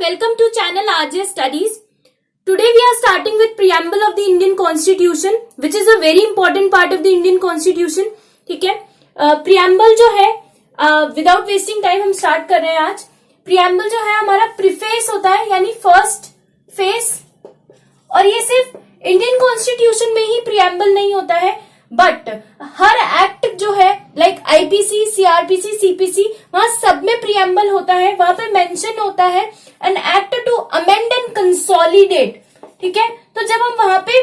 welcome to channel RJ Studies. Today we are starting with preamble of the Indian Constitution, which is a very important part of the Indian Constitution. ठीक है, preamble जो है without wasting time हम start कर रहे हैं आज. preamble जो है हमारा preface होता है, यानी first face, और ये सिर्फ इंडियन कॉन्स्टिट्यूशन में ही preamble नहीं होता है, बट हर एक्ट जो है लाइक आईपीसी, सीआरपीसी, सीपीसी, वहां सब में प्रियम्बल होता है. वहां पे मेंशन होता है an act to amend and consolidate. ठीक है, तो जब हम वहां पे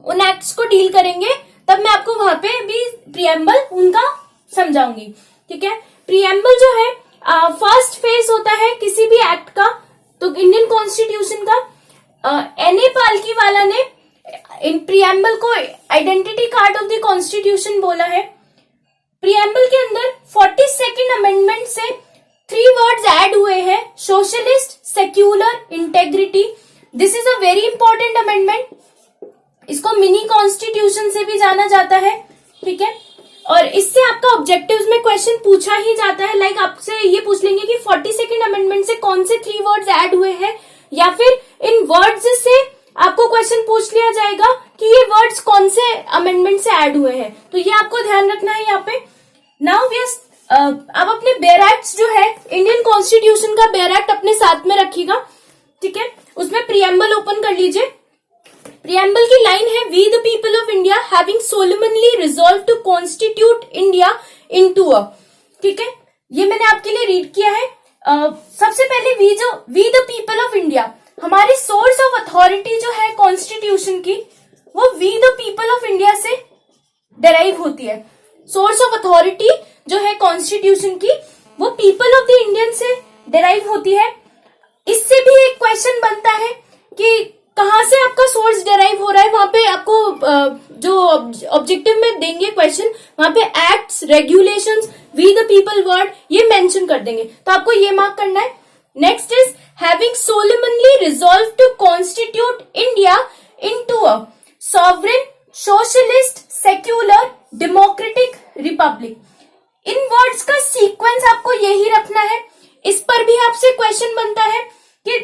उन एक्ट्स को डील करेंगे तब मैं आपको वहां पे भी प्रियम्बल उनका समझाऊंगी. ठीक है, प्रियम्बल जो है फर्स्ट फेज होता है किसी भी एक्ट का. तो इंडियन कॉन्स्टिट्यूशन का एन.ए. पालकी वाला ने इन प्रियम्बल को identity card of the constitution बोला है. प्रियम्बल के अंदर 42nd अमेंडमेंट से 3 वर्ड्स ऐड हुए हैं, socialist, secular, integrity. This is a very important amendment. इसको मिनी कॉन्स्टिट्यूशन से भी जाना जाता है. ठीक है, और इससे आपका ऑब्जेक्टिव्स में क्वेश्चन पूछा ही जाता है. लाइक आपसे ये पूछ लेंगे कि 42nd अमेंडमेंट से कौन से 3 वर्ड्स ऐड हुए हैं, या फिर इन वर्ड्स से आपको क्वेश्चन पूछ लिया जाएगा कि ये वर्ड्स कौन से अमेंडमेंट से ऐड हुए हैं. तो ये आपको ध्यान रखना है यहाँ पे. नाउ वी अब अपने बेयर एक्ट जो है इंडियन कॉन्स्टिट्यूशन का बेयर एक्ट अपने साथ में रखिएगा. ठीक है, उसमें प्रियम्बल ओपन कर लीजिए. प्रियम्बल की लाइन है, we the people of India having solemnly resolve to constitute India into a. ठीक है, ये मैंने आपके लिए रीड किया है. सबसे पहले we the people of India, हमारी सोर्स ऑफ अथॉरिटी जो है कॉन्स्टिट्यूशन की, वो we the people of India से डेराइव होती है. सोर्स ऑफ अथॉरिटी जो है कॉन्स्टिट्यूशन की, वो पीपल ऑफ द इंडियन से डेराइव होती है. इससे भी एक क्वेश्चन बनता है कि कहां से आपका सोर्स डेराइव हो रहा है. वहां पे आपको जो ऑब्जेक्टिव में देंगे क्वेश्चन, वहां पे acts, regulations, we the people word ये मेंशन कर देंगे, तो आपको ये मार्क करना है. Next is having solemnly resolved to constitute India into a sovereign, socialist, secular, democratic republic. In words का सीक्वेंस आपको यही रखना है. इस पर भी आपसे क्वेश्चन बनता है कि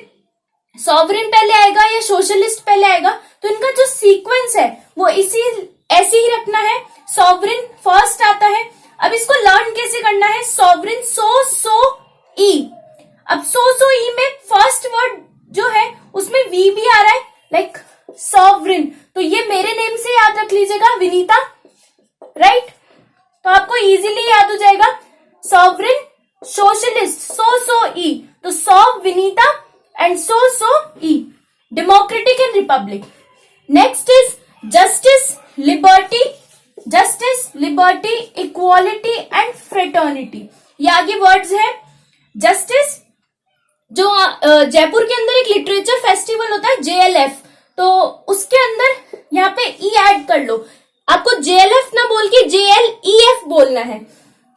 सॉवरेन पहले आएगा या सोशलिस्ट पहले आएगा, तो इनका जो सीक्वेंस है वो ऐसे ही रखना है. सॉवरेन फर्स्ट आता है. अब इसको लर्न कैसे करना है, सॉवरेन सो ई. अब सो ई में फर्स्ट वर्ड जो है उसमें वी भी आ रहा है, लाइक सॉवरेन. तो ये मेरे नेम से याद रख लीजिएगा, विनीता, राइट. तो आपको इजीली याद हो जाएगा. सॉवरेन, सोशलिस्ट, सो ई. तो saw Vinita and so E. Democratic and Republic. Next is justice, liberty, equality and fraternity. ये आगे वर्ड्स है. जस्टिस, जो जयपुर के अंदर एक लिटरेचर फेस्टिवल होता है JLF, तो उसके अंदर यहाँ पे ई ऐड कर लो. आपको JLF ना बोल के JLEF बोलना है.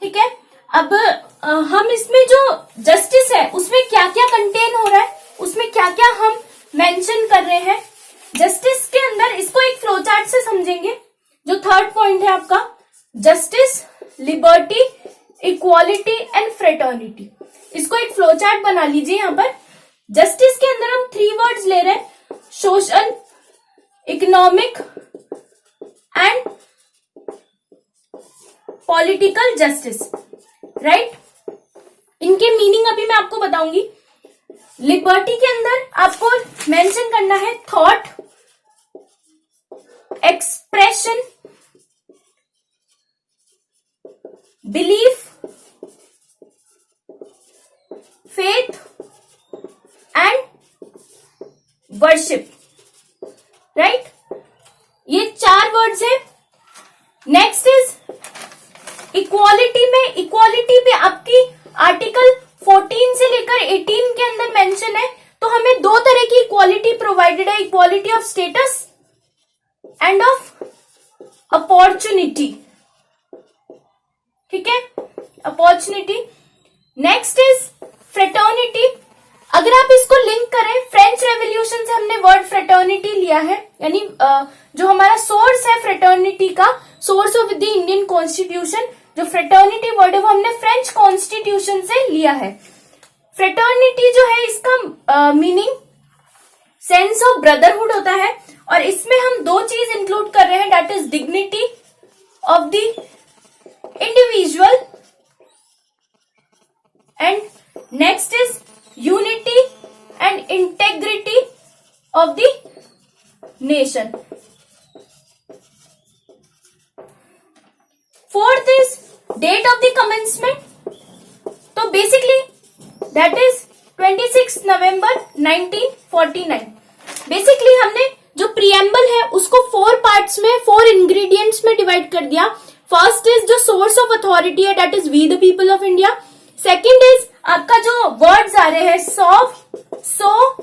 ठीक है, अब हम इसमें जो जस्टिस है उसमें क्या क्या कंटेन हो रहा है, उसमें क्या क्या हम मेंशन कर रहे हैं जस्टिस के अंदर, इसको एक फ्लो चार्ट से समझेंगे. जो थर्ड पॉइंट है आपका, justice, liberty, equality and fraternity, इसको एक फ्लो चार्ट बना लीजिए. यहां पर जस्टिस के अंदर हम 3 वर्ड्स ले रहे हैं, social, economic and political justice, right. इनके मीनिंग अभी मैं आपको बताऊंगी. लिबर्टी के अंदर आपको मेंशन करना है thought, expression, belief, faith and worship, right. ये 4 वर्ड्स है. नेक्स्ट इज इक्वालिटी में, इक्वालिटी पे आपकी आर्टिकल 14 से लेकर 18 के अंदर मेंशन है. तो हमें 2 तरह की इक्वालिटी प्रोवाइडेड है, equality of status end of opportunity. ठीक है, अपॉर्चुनिटी. Next is fraternity. अगर आप इसको लिंक करें, फ्रेंच रेवोल्यूशन से हमने वर्ड फ्रेटर्निटी लिया है, यानी जो हमारा सोर्स है फ्रेटर्निटी का, source of the Indian constitution, जो फ्रेटर्निटी वर्ड है वो हमने फ्रेंच कॉन्स्टिट्यूशन से लिया है. फ्रेटर्निटी जो है इसका मीनिंग सेंस ऑफ ब्रदरहुड होता है, और इसमें हम दो चीज इंक्लूड कर रहे हैं, that is dignity of the individual and next is unity and integrity of the nation. Fourth is date of the commencement. तो basically that is 26 November 1949. Basically हमने जो प्रीएम्बल है उसको 4 पार्ट्स में, 4 इंग्रेडिएंट्स में डिवाइड कर दिया. फर्स्ट इज जो सोर्स ऑफ अथॉरिटी है, that is we the people of India. Second is आपका जो वर्ड्स आ रहे हैं सॉफ, so,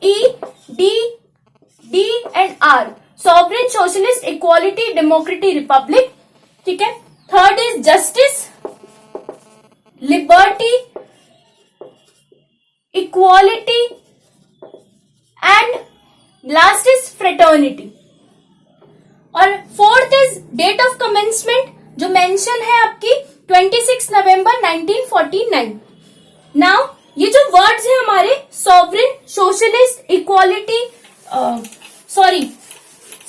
E, D and R, sovereign, socialist, equality, democracy, republic. ठीक है. Third is justice, liberty, equality and last is fraternity. और fourth is date of commencement जो मेंशन है आपकी 26 नवंबर 1949. नाउ ये जो वर्ड्स हैं हमारे सॉवरेन, सोशलिस्ट, इक्वालिटी,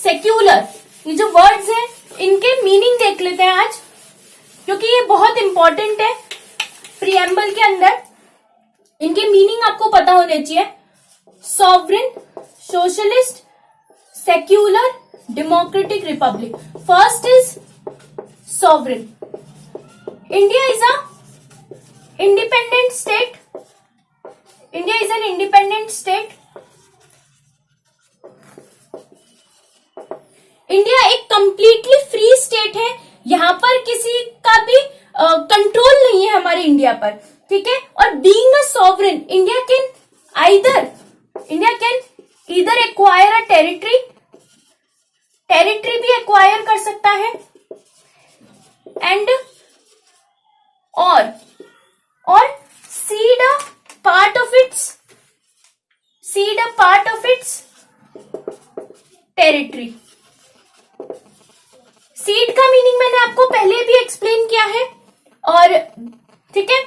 सेक्युलर, ये जो वर्ड्स हैं इनके मीनिंग देख लेते हैं आज, क्योंकि ये बहुत इंपॉर्टेंट है प्रीएम्बल के अंदर. इनके मीनिंग आपको पता होने चाहिए. Sovereign, socialist, secular, democratic, Republic. First is sovereign. India is a independent state. India is an independent state. India एक कंप्लीटली फ्री स्टेट है. यहां पर किसी का भी कंट्रोल नहीं है हमारे इंडिया पर. ठीक है. और being a sovereign, India can either acquire a territory भी एक्वायर कर सकता है, एंड और seed a part of its territory. Seed का मीनिंग मैंने आपको पहले भी एक्सप्लेन किया है. और ठीक है,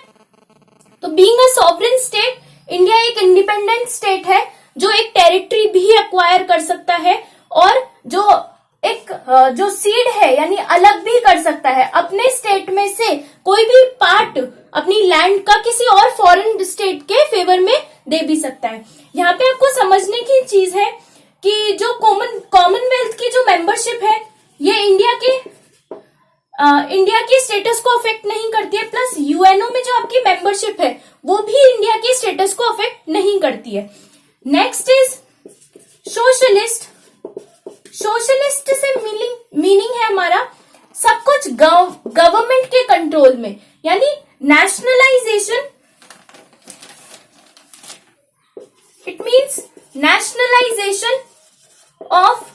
तो being a sovereign state, India एक इंडिपेंडेंट स्टेट है जो एक टेरिटरी भी एक्वायर कर सकता है, और जो सीड है यानी अलग भी कर सकता है. अपने स्टेट में से कोई भी पार्ट अपनी लैंड का किसी और फॉरेन स्टेट के फेवर में दे भी सकता है. यहाँ पे आपको समझने की चीज है कि जो कॉमनवेल्थ की जो मेंबरशिप है ये इंडिया के स्टेटस को अफेक्ट नहीं करती है, प्लस यूएनओ में जो आपकी मेंबरशिप है वो भी इंडिया के स्टेटस को अफेक्ट नहीं करती है. Next is socialist. सोशलिस्ट से मीनिंग है हमारा सब कुछ गवर्नमेंट के कंट्रोल में, यानी nationalisation. It means nationalisation of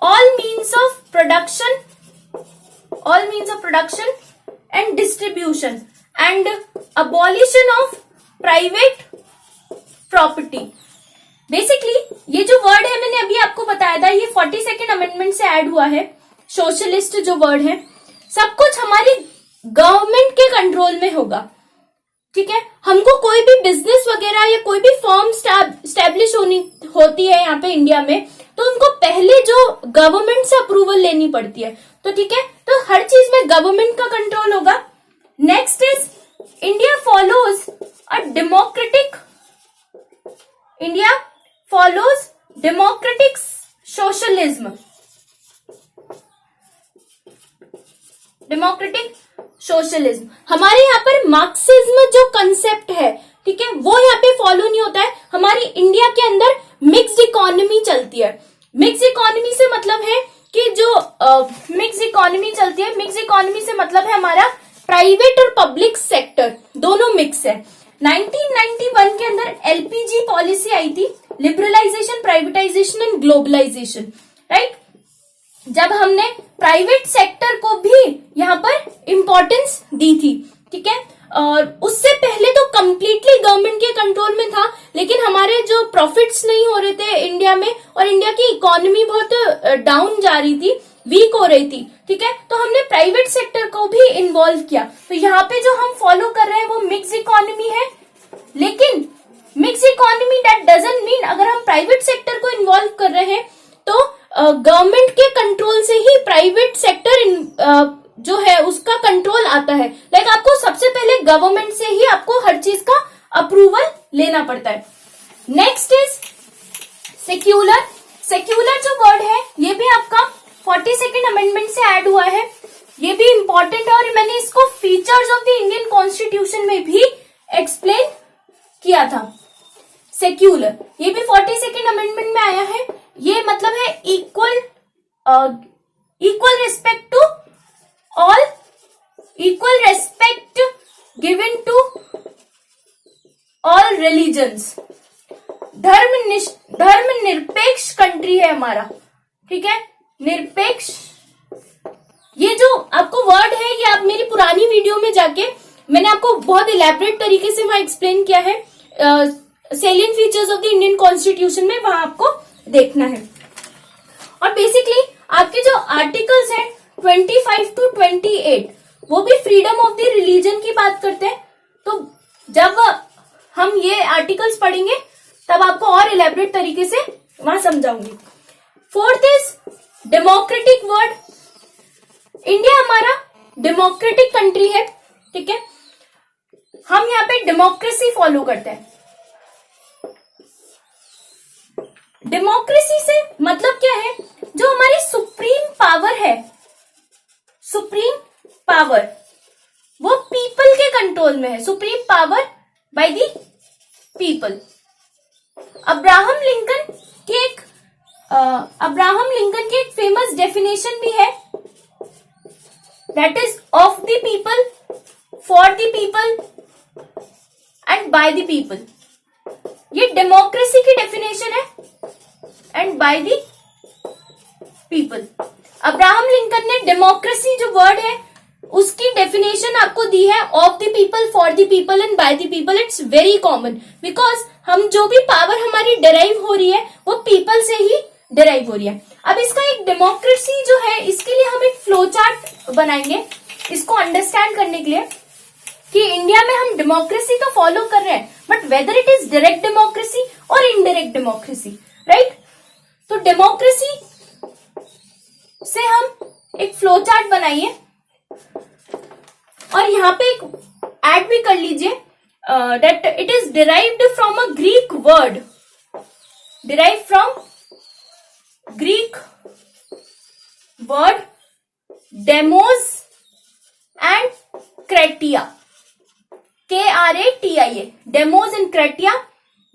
all means of production and distribution and abolition of private property. Basically ये जो वर्ड है मैंने अभी आपको बताया था, ये 42nd अमेंडमेंट से ऐड हुआ है. सोशलिस्ट जो वर्ड है, सब कुछ हमारी गवर्नमेंट के कंट्रोल में होगा. ठीक है. हमको कोई भी बिजनेस वगैरह या कोई भी फर्म स्टैब्लिश होती है यहाँ पे इंडिया में, तो उनको पहले जो गवर्नमेंट से अप्रूवल लेनी पड़ती है. तो ठीक है, तो हर चीज में गवर्नमेंट का कंट्रोल होगा. Next is India follows democratic socialism. हमारे यहाँ पर मार्क्सिज्म जो कंसेप्ट है, ठीक है, वो यहाँ पे फॉलो नहीं होता है. हमारी इंडिया के अंदर मिक्स्ड इकोनॉमी चलती है. मिक्स इकोनॉमी से मतलब है कि जो मिक्स इकोनॉमी चलती है, मिक्स इकोनॉमी से मतलब है हमारा प्राइवेट और पब्लिक सेक्टर दोनों मिक्स है. 1991 के अंदर एलपीजी पॉलिसी आई थी, liberalisation, privatisation and globalisation. Right. जब हमने प्राइवेट सेक्टर को भी यहाँ पर इंपॉर्टेंस दी थी. ठीक है. और उससे पहले तो कंप्लीटली गवर्नमेंट के कंट्रोल में था, लेकिन हमारे जो प्रॉफिट्स नहीं हो रहे थे इंडिया में, और इंडिया की इकोनॉमी बहुत डाउन जा रही थी, वीक हो रही थी. ठीक है, तो हमने प्राइवेट सेक्टर को भी इन्वॉल्व किया। तो यहाँ पे जो हम फॉलो कर रहे हैं वो मिक्स इकोनॉमी है, लेकिन mix economy that doesn't mean अगर हम प्राइवेट सेक्टर को इन्वॉल्व कर रहे हैं तो गवर्नमेंट के कंट्रोल से ही प्राइवेट सेक्टर जो है उसका कंट्रोल आता है। लाइक आपको सबसे पहले गवर्नमेंट से ही आपको हर चीज का अप्रूवल लेना पड़ता है। Next is secular. सेक्युलर जो वर्ड है ये भी आपका 42nd अमेंडमेंट से ऐड हुआ है, ये भी इंपॉर्टेंट है और मैंने इसको features of the Indian constitution में भी एक्सप्लेन किया था। सेक्युलर ये भी 42nd अमेंडमेंट में आया है। ये मतलब है equal respect to all, equal respect given to all religions. धर्म निरपेक्ष कंट्री है हमारा, ठीक है, निरपेक्ष। ये जो आपको वर्ड है ये आप मेरी पुरानी वीडियो में जाके मैंने आपको बहुत इलेबोरेट तरीके से वहां एक्सप्लेन किया है, salient features of the Indian constitution में, वहां आपको देखना है। और बेसिकली आपके जो आर्टिकल्स हैं 25 to 28 वो भी फ्रीडम ऑफ द रिलीजन की बात करते हैं। तो जब हम ये आर्टिकल्स पढ़ेंगे तब आपको और इलेबोरेट तरीके से वहां समझाऊंगी। Fourth is democratic word. India हमारा डेमोक्रेटिक कंट्री है, ठीक है, हम यहाँ पे डेमोक्रेसी फॉलो करते हैं। डेमोक्रेसी से मतलब क्या है, जो हमारी सुप्रीम पावर है, सुप्रीम पावर वो पीपल के कंट्रोल में है। Supreme power by the people. Abraham Lincoln की एक फेमस डेफिनेशन भी है, that is of the people, for the people and by the people. ये डेमोक्रेसी की डेफिनेशन है, and by the people. Abraham Lincoln ने डेमोक्रेसी जो वर्ड है उसकी डेफिनेशन आपको दी है, of the people, for the people and by the people. It's very common because हम जो भी पावर हमारी डिराइव हो रही है वो पीपल से ही डिराइव हो रही है। अब इसका एक डेमोक्रेसी जो है इसके लिए हम एक फ्लो चार्ट बनाएंगे इसको अंडरस्टैंड करने के लिए कि इंडिया में हम डेमोक्रेसी तो फॉलो कर रहे हैं but whether it is direct democracy और इनडायरेक्ट डेमोक्रेसी, राइट। तो डेमोक्रेसी से हम एक फ्लो चार्ट बनाइए और यहाँ पे एक ऐड भी कर लीजिए, that it is derived from a Greek word, derive from Greek word demos and kratia, KRATIA, demos and kratia,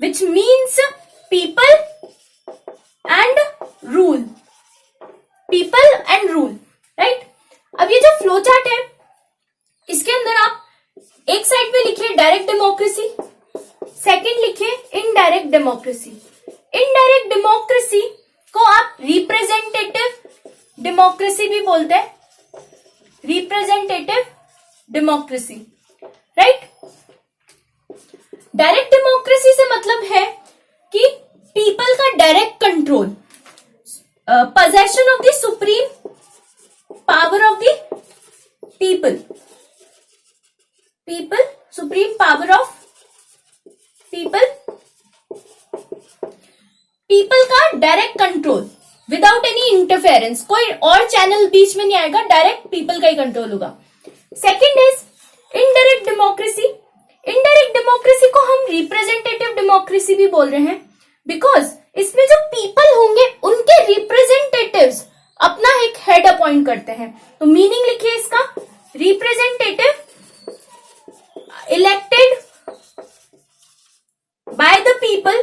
which means people and rule, people and rule, right. अब ये जो फ्लो चार्ट है इसके अंदर आप एक साइड पे लिखिए डायरेक्ट डेमोक्रेसी, सेकंड लिखिए इनडायरेक्ट डेमोक्रेसी। इनडायरेक्ट डेमोक्रेसी को आप रिप्रेजेंटेटिव डेमोक्रेसी भी बोलते हैं, representative democracy, right. Direct democracy से मतलब है कि पीपल का direct control, possession of the supreme power of the people, supreme power of people का direct control without any interference, कोई और चैनल बीच में नहीं आएगा, डायरेक्ट पीपल का ही कंट्रोल होगा। Second is indirect democracy. Indirect democracy को हम रिप्रेजेंटेटिव डेमोक्रेसी भी बोल रहे हैं बिकॉज इसमें जो पीपल होंगे उनके रिप्रेजेंटेटिव्स अपना एक हेड अपॉइंट करते हैं। तो मीनिंग लिखिए इसका, representative elected by the people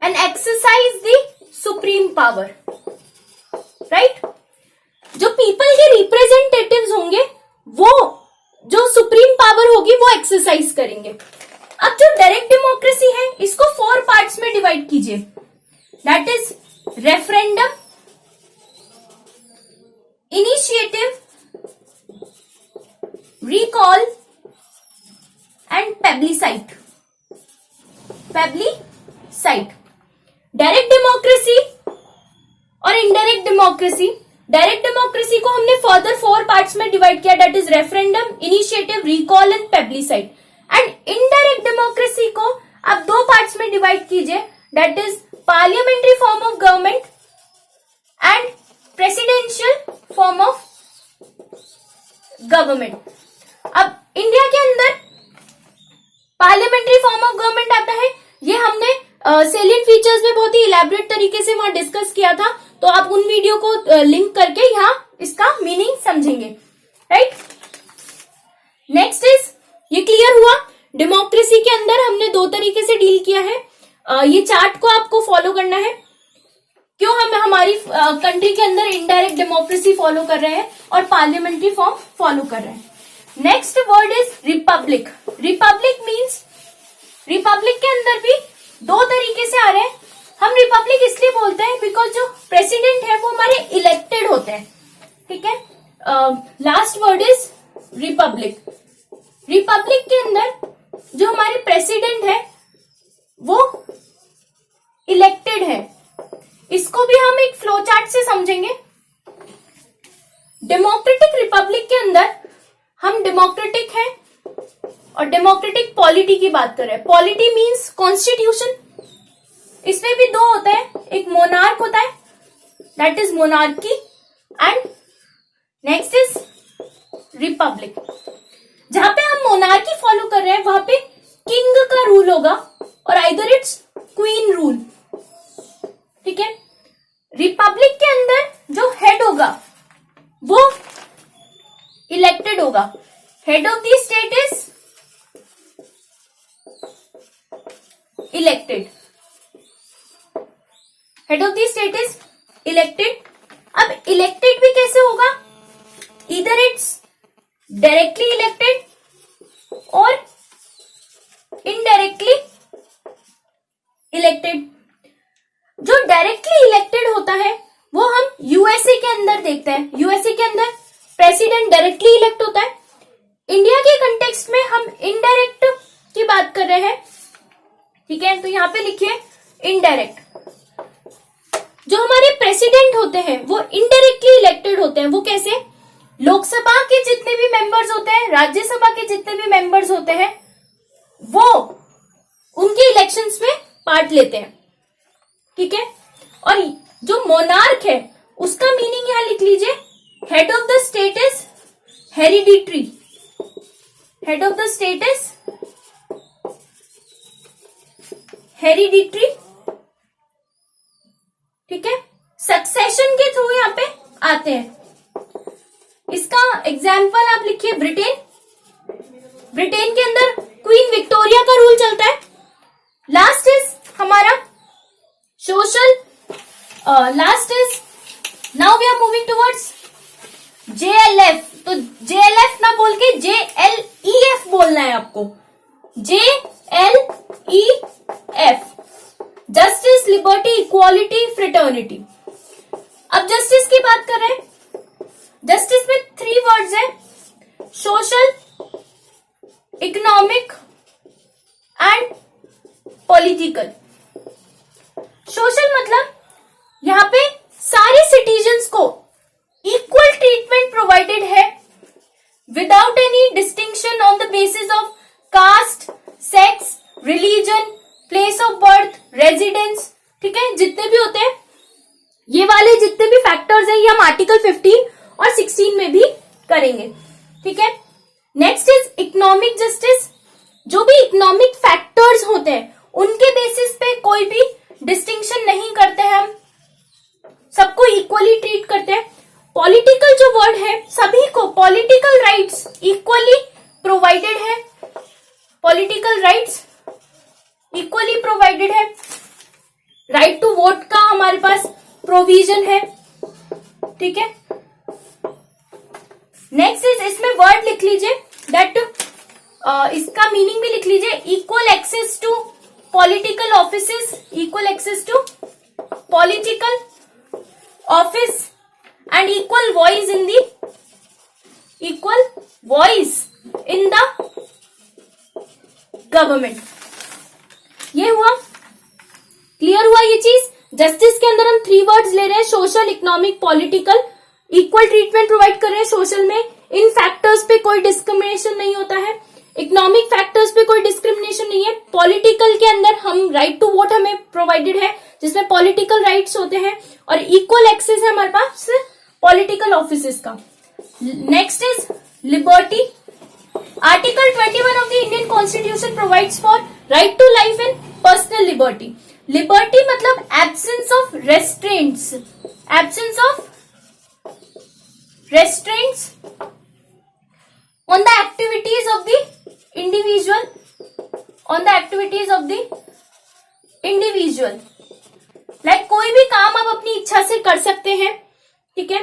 and exercise the supreme power, right. जो पीपल के रिप्रेजेंटेटिव्स होंगे वो जो सुप्रीम पावर होगी वो एक्सरसाइज करेंगे। अब जो डायरेक्ट डेमोक्रेसी है इसको 4 पार्ट्स में डिवाइड कीजिए, that is referendum, initiative, recall and plebiscite. Direct democracy और इनडायरेक्ट डेमोक्रेसी, डायरेक्ट डेमोक्रेसी को हमने फर्दर 4 पार्ट्स में डिवाइड किया, that is referendum, initiative, recall and plebiscite. And indirect democracy को आप 2 पार्ट्स में डिवाइड कीजिए, that is parliamentary form of government and presidential form of government. अब इंडिया के अंदर पार्लियामेंट्री फॉर्म ऑफ गवर्नमेंट आता है, ये हमने सेलिएंट फीचर्स में बहुत ही इलेबोरेट तरीके से वहां डिस्कस किया था, तो आप उन वीडियो को लिंक करके यहाँ इसका मीनिंग समझेंगे, राइट। नेक्स्ट इज, ये क्लियर हुआ, डेमोक्रेसी के अंदर हमने 2 तरीके से डील किया है। ये चार्ट को आपको फॉलो करना है, क्यों हम हमारी कंट्री के अंदर इनडायरेक्ट डेमोक्रेसी फॉलो कर रहे हैं और पार्लियामेंट्री फॉर्म फॉलो कर रहे हैं। Next word is Republic. Republic means, Republic के अंदर भी 2 तरीके से आ रहे हैं। हम रिपब्लिक इसलिए बोलते हैं बिकॉज जो प्रेसिडेंट है वो हमारे इलेक्टेड होते हैं, ठीक है। Last word is Republic. Republic के अंदर जो हमारे प्रेसिडेंट है वो इलेक्टेड है। इसको भी हम एक फ्लो चार्ट से समझेंगे। डेमोक्रेटिक रिपब्लिक के अंदर हम डेमोक्रेटिक है और डेमोक्रेटिक पॉलिटी की बात कर रहे हैं। पॉलिटी मीन्स कॉन्स्टिट्यूशन, इसमें भी 2 होते हैं, एक मोनार्क होता है that is monarchy and next is Republic. जहां पे हम मोनार्की फॉलो कर रहे हैं वहां पे किंग का रूल होगा और आइदर इट्स क्वीन रूल, ठीक है। रिपब्लिक के अंदर जो हेड होगा वो इलेक्टेड होगा। Head of the state is elected, head of the state is elected. अब इलेक्टेड भी कैसे होगा, इधर इट्स डायरेक्टली इलेक्टेड और इनडायरेक्टली इलेक्टेड। जो डायरेक्टली इलेक्टेड होता है वो हम यूएसए के अंदर देखते हैं। यूएसए के अंदर प्रेसिडेंट डायरेक्टली इलेक्ट होता है। इंडिया के कंटेक्स्ट में हम इनडायरेक्ट की बात कर रहे हैं, ठीक है। तो यहां पे लिखिए इनडायरेक्ट। जो हमारे प्रेसिडेंट होते हैं वो इनडायरेक्टली इलेक्टेड होते हैं। वो कैसे, लोकसभा के जितने भी मेंबर्स होते हैं, राज्यसभा के जितने भी मेंबर्स होते हैं, वो उनके इलेक्शंस में पार्ट लेते हैं, ठीक है। और जो मोनार्क है उसका मीनिंग यहां लिख लीजिए, head of the state is hereditary. Head of the state is hereditary, ठीक है। सक्सेशन के थ्रू यहां पे आते हैं। इसका एग्जाम्पल आप लिखिए ब्रिटेन। ब्रिटेन के अंदर क्वीन विक्टोरिया का रूल चलता है। लास्ट इज हमारा social, last is now we are moving towards JLF। तो JLF ना बोल के JLEF बोलना है आपको। JLEF, justice, liberty, equality, fraternity. अब जस्टिस की बात कर रहे हैं। जस्टिस में 3 वर्ड्स है, social, economic and political. Social मतलब यहां पे सारे सिटीजन्स को इक्वल ट्रीटमेंट प्रोवाइडेड है without any distinction on the basis of caste, sex, religion, place of birth, residence, ठीक है। जितने भी होते हैं ये वाले जितने भी फैक्टर्स हैं ये हम आर्टिकल 15 और 16 में भी करेंगे, ठीक है। Next is economic justice. जो भी इकोनॉमिक फैक्टर्स होते हैं उनके बेसिस पे कोई भी डिस्टिंक्शन नहीं करते हैं, हम सबको इक्वली ट्रीट करते हैं। पॉलिटिकल जो वर्ड है, सभी को पॉलिटिकल राइट्स इक्वली प्रोवाइडेड है। पॉलिटिकल राइट्स इक्वली प्रोवाइडेड है। राइट टू वोट का हमारे पास प्रोविजन है, ठीक है। नेक्स्ट इज, इसमें वर्ड लिख लीजिए दैट, इसका मीनिंग भी लिख लीजिए, equal access to political offices, equal access to political office and equal voice in the government. ये हुआ, क्लियर हुआ ये चीज। जस्टिस के अंदर हम 3 वर्ड्स ले रहे हैं, social, economic, political. Equal treatment provide कर रहे हैं सोशल में, इन फैक्टर्स पे कोई डिस्क्रिमिनेशन नहीं होता है, इकोनॉमिक फैक्टर्स पे कोई डिस्क्रिमिनेशन नहीं है। पॉलिटिकल के अंदर हम राइट टू वोट हमें प्रोवाइडेड है, जिसमें पॉलिटिकल राइट्स होते हैं, और इक्वल एक्सेस है हमारे पास पॉलिटिकल ऑफिसेस का। Next is liberty. Article 21 of the Indian constitution provides for right to life and personal liberty. Liberty मतलब absence of restraints, absence of restraints on the activities of the individual, on the activities of the individual, like कोई भी काम आप अपनी इच्छा से कर सकते हैं, ठीक है।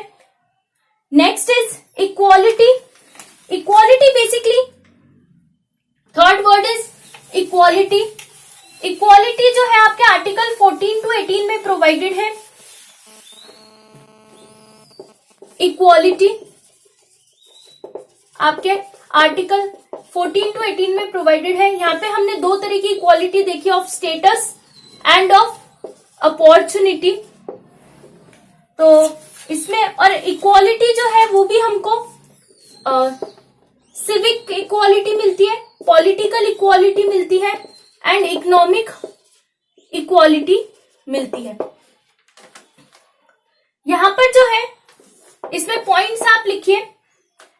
Next is equality. Equality basically third word is equality. Equality जो है आपके आर्टिकल 14 to 18 में प्रोवाइडेड है। इक्वालिटी आपके आर्टिकल 14 to 18 में प्रोवाइडेड है। यहाँ पे हमने 2 तरह की इक्वालिटी देखी, of status end of opportunity. तो इसमें और इक्वालिटी जो है वो भी हमको सिविक इक्वालिटी मिलती है, पॉलिटिकल इक्वालिटी मिलती है, एंड इकोनॉमिक इक्वालिटी मिलती है। यहां पर जो है इसमें पॉइंट्स आप लिखिए।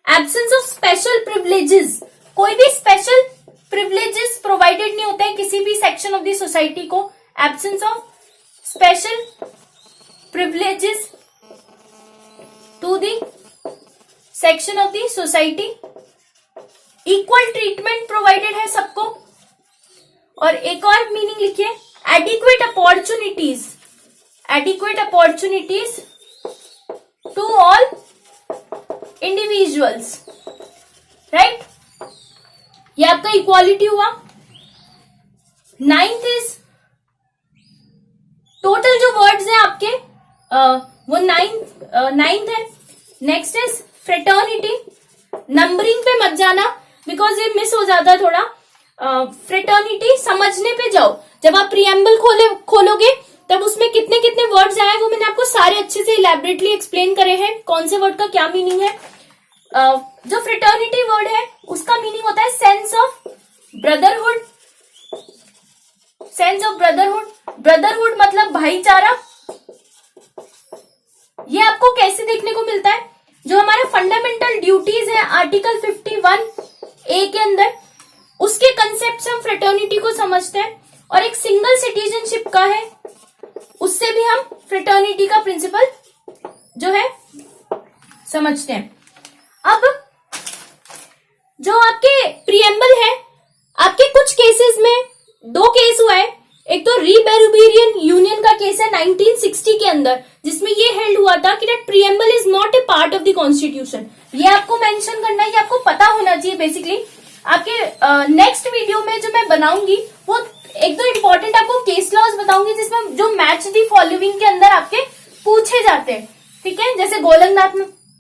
एब्सेंस ऑफ स्पेशल प्रिविलेजेस, कोई भी स्पेशल प्रिविलेजेस प्रोवाइडेड नहीं होता है किसी भी सेक्शन ऑफ द सोसाइटी को। Absence of special privileges to the section of the society. Equal treatment provided है सबको। और एक और मीनिंग लिखिए, adequate opportunities, adequate opportunities to all individuals, right? ये आपका इक्वालिटी हुआ। 9th इज टोटल जो वर्ड्स हैं आपके वो 9th है। Next is fraternity. नंबरिंग पे मत जाना बिकॉज ये मिस हो जाता है थोड़ा। फ्रेटर्निटी समझने पे जाओ। जब आप प्रीएम्बल खोलोगे तब उसमें कितने कितने वर्ड्स आए वो मैंने आपको सारे अच्छे से इलैबोरेटली एक्सप्लेन करे हैं, कौन से वर्ड का क्या मीनिंग है। जो फ्रेटर्निटी वर्ड है उसका मीनिंग होता है sense of brotherhood. Sense of brotherhood, brotherhood मतलब भाईचारा। ये आपको कैसे देखने को मिलता है, जो हमारा फंडामेंटल ड्यूटीज है आर्टिकल 51A के अंदर, उसके कंसेप्ट से हम फ्रेटर्निटी को समझते हैं। और एक सिंगल सिटीजनशिप का है, उससे भी हम फ्रेटर्निटी का प्रिंसिपल जो है समझते हैं। अब जो आपके प्रीएम्बल है, आपके कुछ केसेस में 2 केस हुआ है। एक तो रीबेरुबिरियन यूनियन का केस है 1960 के अंदर, जिसमें ये हेल्ड हुआ था कि that preamble is not a part of the constitution. ये आपको मेंशन करना है, ये आपको पता होना चाहिए। बेसिकली आपके नेक्स्ट वीडियो में जो मैं बनाऊंगी वो 1-2 इंपॉर्टेंट आपको केस लॉज बताऊंगी, जिसमें जो मैच दी फॉलोइंग के अंदर आपके पूछे जाते हैं, ठीक है। जैसे गोलकनाथ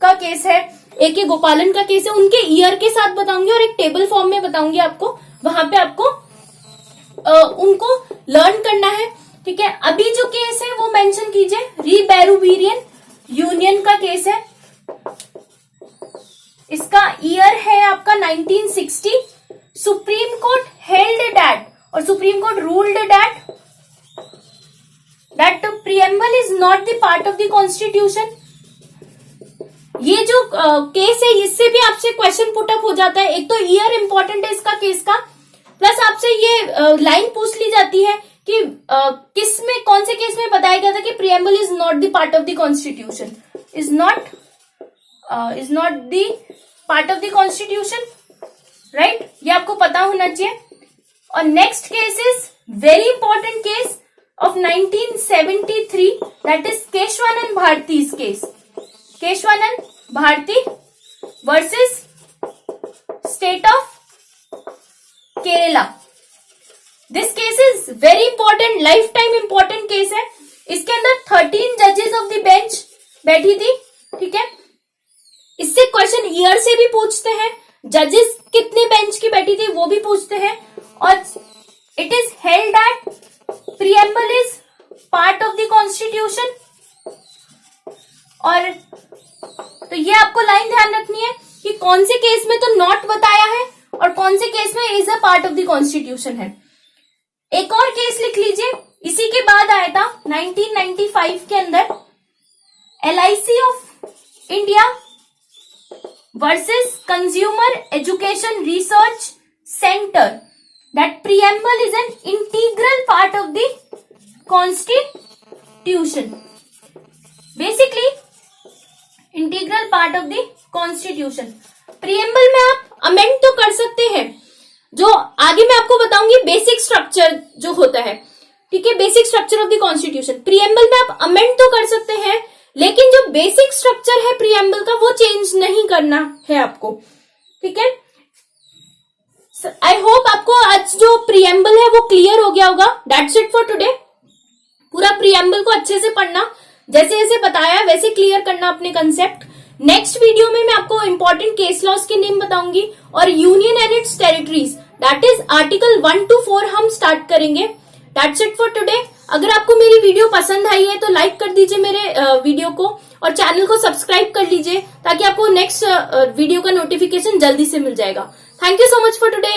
का केस है, AK गोपालन का केस है, उनके ईयर के साथ बताऊंगी और एक टेबल फॉर्म में बताऊंगी आपको। वहां पे आपको उनको लर्न करना है, ठीक है। अभी जो केस है वो मेंशन कीजिए, रीबेरुबिरियन यूनियन का केस है। इसका ईयर है आपका 1960। सुप्रीम कोर्ट हेल्ड दैट, और supreme court ruled that preamble is not the part of the constitution. ये जो केस है इससे भी आपसे क्वेश्चन पुट अप हो जाता है। एक तो ईयर इंपॉर्टेंट है इसका केस का, प्लस आपसे ये लाइन पूछ ली जाती है कि किस में, कौन से केस में बताया गया था कि preamble is not the part of the constitution, is not the part of the constitution, right. ये आपको पता होना चाहिए। और next case is very important case of 1973, that is Keshavananda Bharati's case. Keshavananda Bharati versus state of Kerala. This case is very important, lifetime important case है। इसके अंदर 13 जजेस ऑफ द बेंच बैठी थी, ठीक है। इससे क्वेश्चन ईयर से भी पूछते हैं, जजेस कितने बेंच की बैठी थी वो भी पूछते हैं। और it is held that preamble is part of the constitution. और तो ये आपको लाइन ध्यान रखनी है कि कौन से केस में तो नॉट बताया है और कौन से केस में is a part of the constitution है। एक और केस लिख लीजिए, इसी के बाद आया था 1995 के अंदर, LIC of India versus consumer education research centre, that preamble is an integral part of the constitution. Basically integral part of the constitution. Preamble में आप अमेंड तो कर सकते हैं, जो आगे मैं आपको बताऊंगी बेसिक स्ट्रक्चर जो होता है, ठीक है, basic structure of the constitution. Preamble में आप अमेंड तो कर सकते हैं, लेकिन जो बेसिक स्ट्रक्चर है प्रीएम्बल का वो चेंज नहीं करना है आपको, ठीक है। आई होप आपको आज जो प्रीएम्बल है वो क्लियर हो गया होगा। That's it for today. पूरा प्रीएम्बल को अच्छे से पढ़ना, जैसे जैसे बताया वैसे क्लियर करना अपने कंसेप्ट। नेक्स्ट वीडियो में मैं आपको इंपॉर्टेंट केस लॉस के नेम बताऊंगी और union and it's territories, that is article 1 to 4 हम स्टार्ट करेंगे। That's it for today. अगर आपको मेरी वीडियो पसंद आई है तो लाइक कर दीजिए मेरे वीडियो को और चैनल को सब्सक्राइब कर लीजिए ताकि आपको नेक्स्ट वीडियो का नोटिफिकेशन जल्दी से मिल जाएगा। Thank you so much for today.